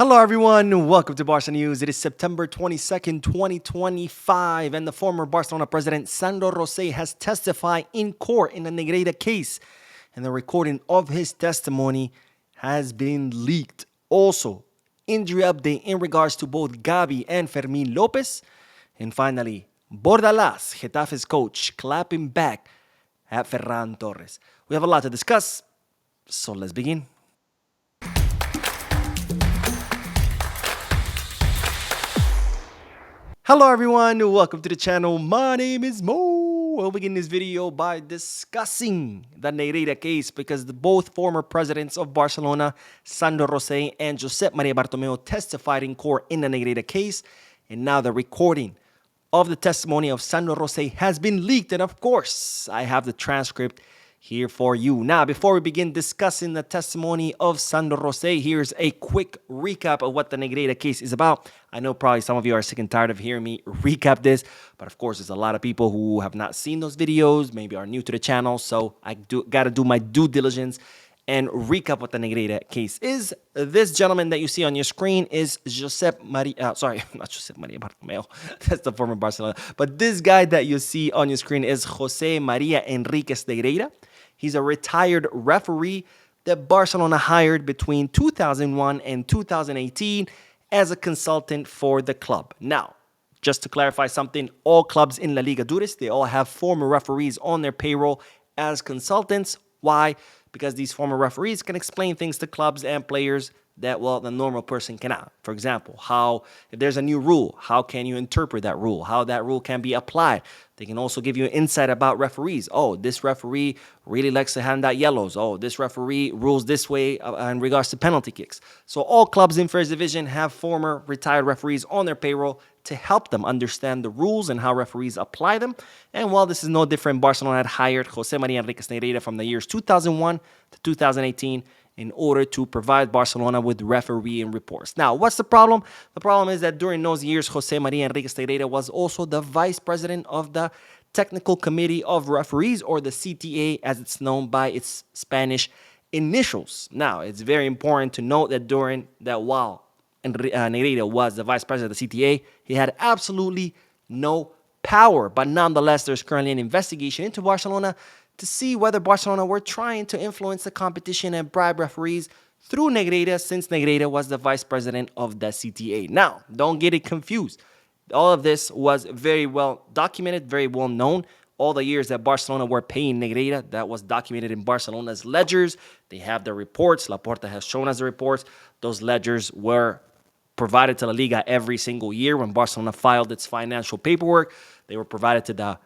Hello, everyone. Welcome to Barca News. It is September 22nd, 2025, and the former Barcelona president Sandro Rosell has testified in court in the Negreira case, and the recording of his testimony has been leaked. Also, injury update in regards to both Gavi and Fermín López, and finally, Bordalaz, Getafe's coach, clapping back at Ferran Torres. We have a lot to discuss, so let's begin. Hello everyone, welcome to the channel. My name is Mo. We'll begin this video by discussing the Negreira case because both former presidents of Barcelona, Sandro Rosell and Josep Maria Bartomeu, testified in court in the Negreira case, and now the recording of the testimony of Sandro Rosell has been leaked, and of course, I have the transcript here for you. Now, before we begin discussing the testimony of Sandro Rosell, here's a quick recap of what the Negreira case is about. I know probably some of you are sick and tired of hearing me recap this, but of course, there's a lot of people who have not seen those videos, maybe are new to the channel, so I gotta do my due diligence and recap what the Negreira case is. This gentleman that you see on your screen is Josep Maria, sorry, not Josep Maria Bartomeu, that's the former Barcelona, but this guy that you see on your screen is Jose Maria Enriquez Negreira. He's a retired referee that Barcelona hired between 2001 and 2018 as a consultant for the club. Now, just to clarify something, all clubs in La Liga do this. They all have former referees on their payroll as consultants. Why? Because these former referees can explain things to clubs and players that, well, the normal person cannot. For example, if there's a new rule, how can you interpret that rule? How that rule can be applied. They can also give you an insight about referees. Oh, this referee really likes to hand out yellows. Oh, this referee rules this way in regards to penalty kicks. So all clubs in First Division have former retired referees on their payroll to help them understand the rules and how referees apply them. And while this is no different, Barcelona had hired Jose Maria Enriquez Negreira from the years 2001 to 2018 in order to provide Barcelona with refereeing reports. Now, what's the problem? The problem is that during those years, Jose Maria Enriquez Negreira was also the vice president of the Technical Committee of Referees, or the CTA, as it's known by its Spanish initials. Now, it's very important to note that while Negreira was the vice president of the CTA, he had absolutely no power. But nonetheless, there's currently an investigation into Barcelona to see whether Barcelona were trying to influence the competition and bribe referees through Negreira, since Negreira was the vice president of the CTA. Now, don't get it confused. All of this was very well documented, very well known. All the years that Barcelona were paying Negreira, that was documented in Barcelona's ledgers. They have the reports. Laporta has shown us the reports. Those ledgers were provided to La Liga every single year when Barcelona filed its financial paperwork. They were provided to the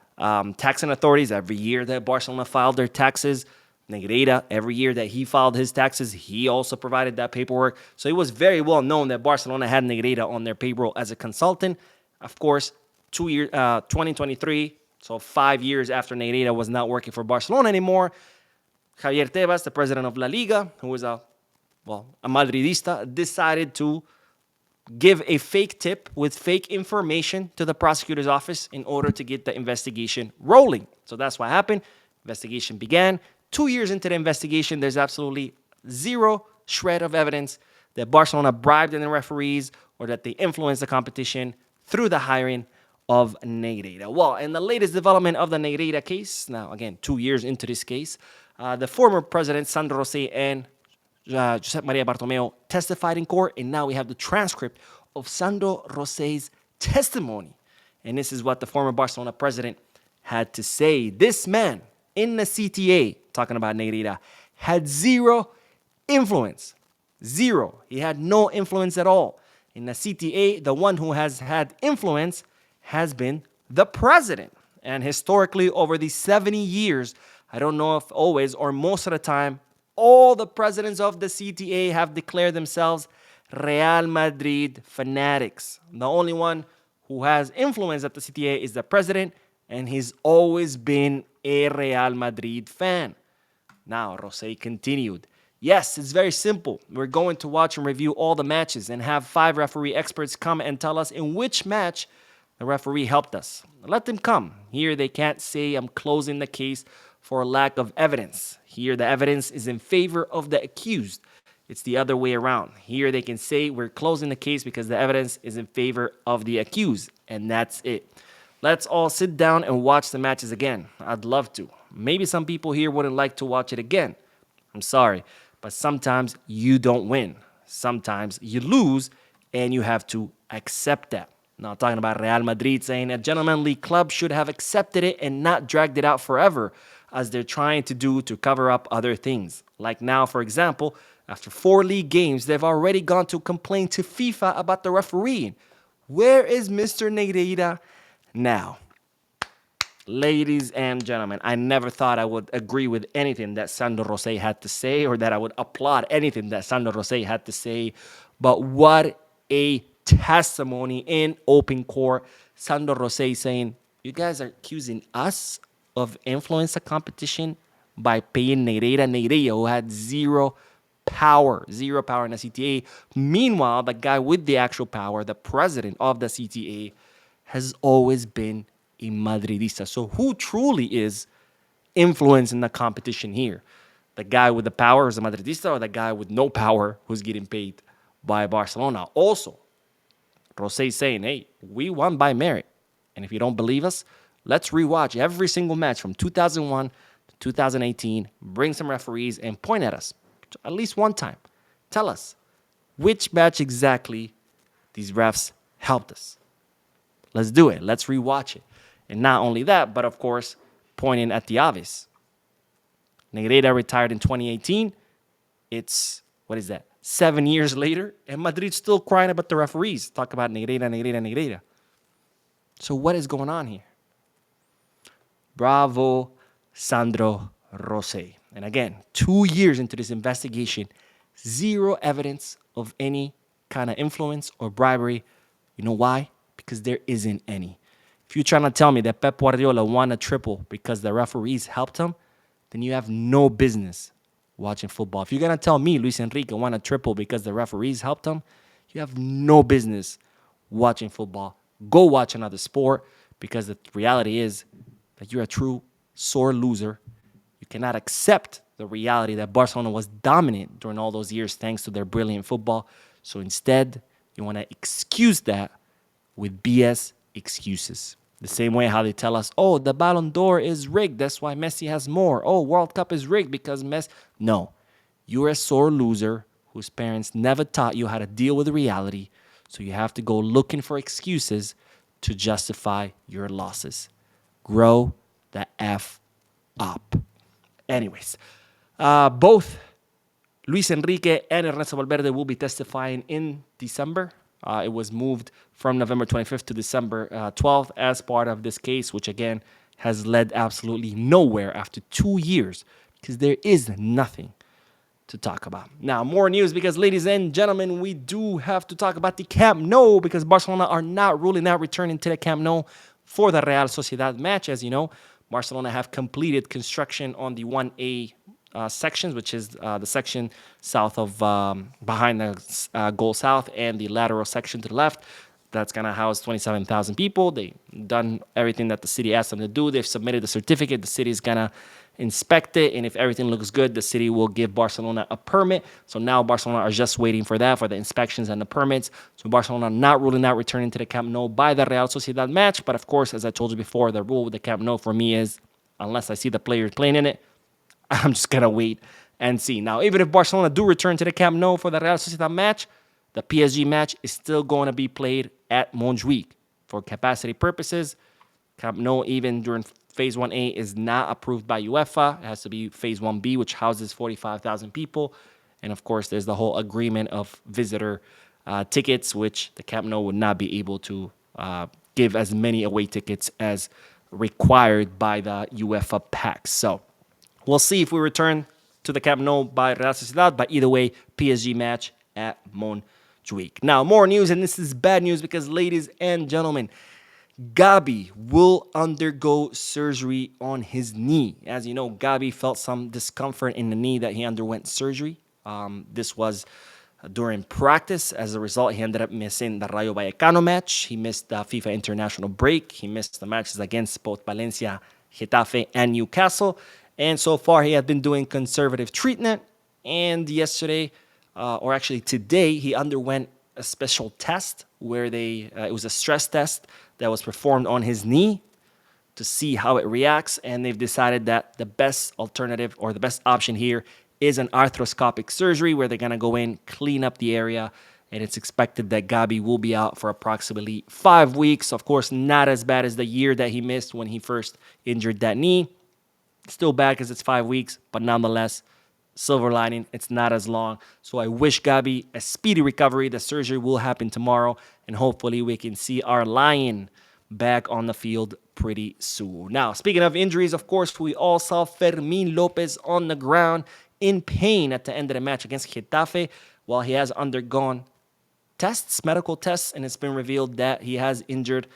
taxing authorities every year that Barcelona filed their taxes. Negreira, every year that he filed his taxes, he also provided that paperwork. So it was very well known that Barcelona had Negreira on their payroll as a consultant. Of course, 2023, so 5 years after Negreira was not working for Barcelona anymore, Javier Tebas, the president of La Liga, who was a Madridista, decided to give a fake tip with fake information to the prosecutor's office in order to get the investigation rolling. So that's what happened. Investigation began. 2 years into the investigation, there's absolutely zero shred of evidence that Barcelona bribed the referees or that they influenced the competition through the hiring of Negreira. Well, in the latest development of the Negreira case, now again, 2 years into this case, the former president Sandro Rosell and Josep Maria Bartomeu testified in court, and now we have the transcript of Sandro Rosell's testimony. And this is what the former Barcelona president had to say. This man in the CTA, talking about Negreira, had zero influence. Zero. He had no influence at all. In the CTA, the one who has had influence has been the president. And historically, over these 70 years, I don't know if always or most of the time, all the presidents of the CTA have declared themselves Real Madrid fanatics. The only one who has influence at the CTA is the president, and he's always been a Real Madrid fan. Now, Rosell continued. Yes, it's very simple. We're going to watch and review all the matches and have 5 referee experts come and tell us in which match the referee helped us. Let them come. Here they can't say I'm closing the case for lack of evidence. Here the evidence is in favor of the accused. It's the other way around. Here they can say we're closing the case because the evidence is in favor of the accused, and that's it. Let's all sit down and watch the matches again. I'd love to. Maybe some people here wouldn't like to watch it again. I'm sorry, but sometimes you don't win. Sometimes you lose, and you have to accept that. Now, talking about Real Madrid saying a gentlemanly club should have accepted it and not dragged it out forever, as they're trying to do to cover up other things. Like now, for example, after 4 league games, they've already gone to complain to FIFA about the refereeing. Where is Mr. Negreira now? Ladies and gentlemen, I never thought I would agree with anything that Sandro Rosell had to say, or that I would applaud anything that Sandro Rosell had to say. But what a testimony in open court. Sandro Rosell saying, you guys are accusing us of influence the competition by paying Negreira. Negreira, who had zero power in the CTA. Meanwhile, the guy with the actual power, the president of the CTA, has always been a Madridista. So who truly is influencing the competition here? The guy with the power is a Madridista, or the guy with no power who's getting paid by Barcelona? Also, Rosell saying, hey, we won by merit. And if you don't believe us, let's rewatch every single match from 2001 to 2018, bring some referees and point at us at least one time. Tell us which match exactly these refs helped us. Let's do it. Let's rewatch it. And not only that, but of course, pointing at the obvious. Negreira retired in 2018. It's, what is that, 7 years later, and Madrid's still crying about the referees. Talk about Negreira. So what is going on here? Bravo, Sandro Rosell. And again, 2 years into this investigation, zero evidence of any kind of influence or bribery. You know why? Because there isn't any. If you're trying to tell me that Pep Guardiola won a triple because the referees helped him, then you have no business watching football. If you're going to tell me Luis Enrique won a triple because the referees helped him, you have no business watching football. Go watch another sport, because the reality is that you're a true sore loser. You cannot accept the reality that Barcelona was dominant during all those years thanks to their brilliant football. So instead, you want to excuse that with BS excuses. The same way how they tell us, oh, the Ballon d'Or is rigged. That's why Messi has more. Oh, World Cup is rigged because Messi. No. You're a sore loser whose parents never taught you how to deal with reality. So you have to go looking for excuses to justify your losses. Grow the F up. Anyways, both Luis Enrique and Ernesto Valverde will be testifying in December. It was moved from November 25th to December 12th as part of this case, which again has led absolutely nowhere after 2 years, because there is nothing to talk about. Now, more news, because ladies and gentlemen, we do have to talk about the Camp Nou, because Barcelona are not ruling out returning to the Camp Nou for the Real Sociedad match. As you know, Barcelona have completed construction on the 1A sections, which is the section south of behind the goal south, and the lateral section to the left. That's going to house 27,000 people. They've done everything that the city asked them to do. They've submitted the certificate. The city is going to inspect it, and if everything looks good, the city will give Barcelona a permit. So now Barcelona are just waiting for that, for the inspections and the permits. So Barcelona not ruling out returning to the Camp Nou by the Real Sociedad match. But of course, as I told you before, the rule with the Camp Nou for me is, unless I see the players playing in it, I'm just going to wait and see. Now, even if Barcelona do return to the Camp Nou for the Real Sociedad match, the PSG match is still going to be played at Montjuic for capacity purposes. Camp Nou, even during Phase 1A, is not approved by UEFA. It has to be Phase 1B, which houses 45,000 people. And of course, there's the whole agreement of visitor tickets, which the Camp Nou would not be able to give as many away tickets as required by the UEFA packs. So we'll see if we return to the Camp Nou by Real Sociedad. But either way, PSG match at Montjuic. Now, more news, and this is bad news, because ladies and gentlemen, Gavi will undergo surgery on his knee. As you know, Gavi felt some discomfort in the knee that he underwent surgery. This was during practice. As a result, he ended up missing the Rayo Vallecano match. He missed the FIFA international break. He missed the matches against both Valencia, Getafe, and Newcastle. And so far, he had been doing conservative treatment. And yesterday, or actually today, he underwent a special test where it was a stress test that was performed on his knee to see how it reacts, and they've decided that the best alternative or the best option here is an arthroscopic surgery where they're going to go in, clean up the area, and it's expected that Gavi will be out for approximately 5 weeks. Of course, not as bad as the year that he missed when he first injured that knee. Still bad because it's 5 weeks, but nonetheless, silver lining, it's not as long. So I wish Gavi a speedy recovery. The surgery will happen tomorrow, and hopefully we can see our Lion back on the field pretty soon. Now, speaking of injuries, of course, we all saw Fermin Lopez on the ground in pain at the end of the match against Getafe while he has undergone tests, medical tests, and it's been revealed that he has injured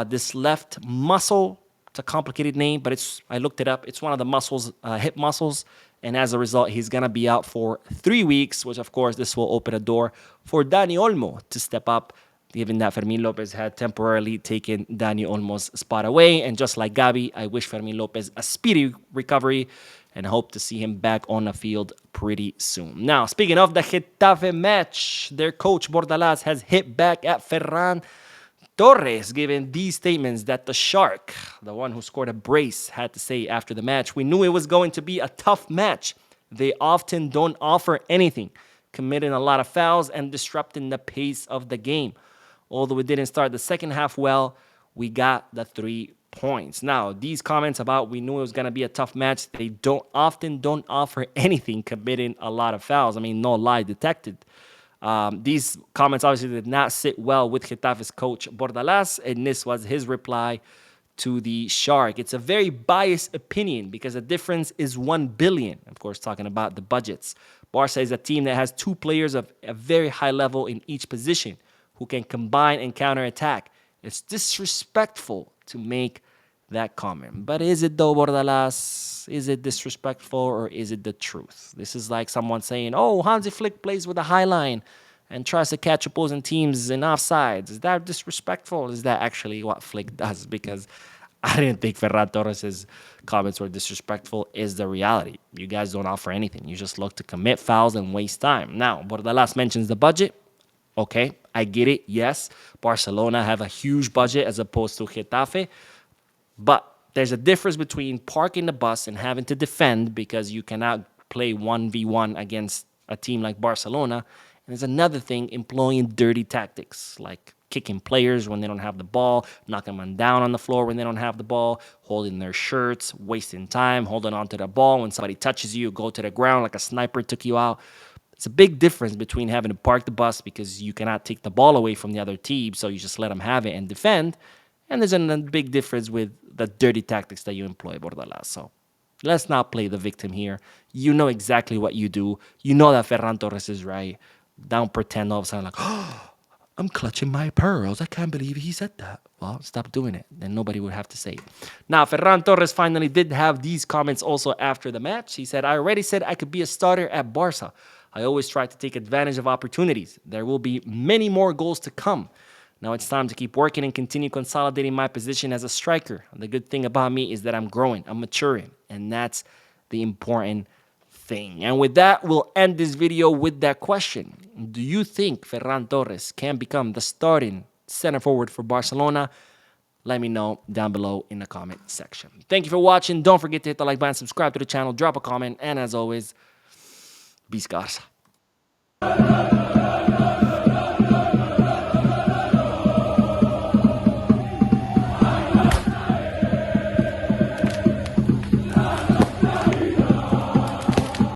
this left muscle. It's a complicated name, but I looked it up. It's one of the muscles, hip muscles, and as a result, he's going to be out for 3 weeks, which, of course, this will open a door for Dani Olmo to step up, given that Fermin Lopez had temporarily taken Dani Olmo's spot away. And just like Gavi, I wish Fermin Lopez a speedy recovery and hope to see him back on the field pretty soon. Now, speaking of the Getafe match, their coach Bordalaz has hit back at Ferran Torres, giving these statements that the Shark, the one who scored a brace, had to say after the match. We knew it was going to be a tough match. They often don't offer anything, committing a lot of fouls and disrupting the pace of the game. Although we didn't start the second half well, we got the 3 points. Now, these comments about we knew it was going to be a tough match, they often don't offer anything, committing a lot of fouls. I mean, no lie detected. These comments obviously did not sit well with Getafe's coach Bordalaz, and this was his reply to the Shark. It's a very biased opinion because the difference is 1 billion. Of course, talking about the budgets. Barca is a team that has 2 players of a very high level in each position who can combine and counterattack. It's disrespectful to make that comment. But is it though, Bordalaz? Is it disrespectful or is it the truth? This is like someone saying, oh, Hansi Flick plays with a high line and tries to catch opposing teams in offsides. Is that disrespectful? Is that actually what Flick does? Because I didn't think Ferran Torres' comments were disrespectful, is the reality. You guys don't offer anything. You just look to commit fouls and waste time. Now, Bordalaz mentions the budget. Okay, I get it. Yes, Barcelona have a huge budget as opposed to Getafe. But there's a difference between parking the bus and having to defend because you cannot play 1v1 against a team like Barcelona. And there's another thing, employing dirty tactics like kicking players when they don't have the ball, knocking them down on the floor when they don't have the ball, holding their shirts, wasting time, holding onto the ball. When somebody touches you, go to the ground like a sniper took you out. It's a big difference between having to park the bus because you cannot take the ball away from the other team, so you just let them have it and defend. And there's a big difference with the dirty tactics that you employ, Bordalaz. So let's not play the victim here. You know exactly what you do. You know that Ferran Torres is right. Don't pretend all of a sudden like, oh, I'm clutching my pearls. I can't believe he said that. Well, stop doing it. Then nobody would have to say it. Now, Ferran Torres finally did have these comments also after the match. He said, I already said I could be a starter at Barca. I always try to take advantage of opportunities. There will be many more goals to come. Now it's time to keep working and continue consolidating my position as a striker. The good thing about me is that I'm growing, I'm maturing, and that's the important thing. And with that, we'll end this video with that question. Do you think Ferran Torres can become the starting center forward for Barcelona? Let me know down below in the comment section. Thank you for watching. Don't forget to hit the like button, subscribe to the channel, drop a comment, and as always, Viscarsa.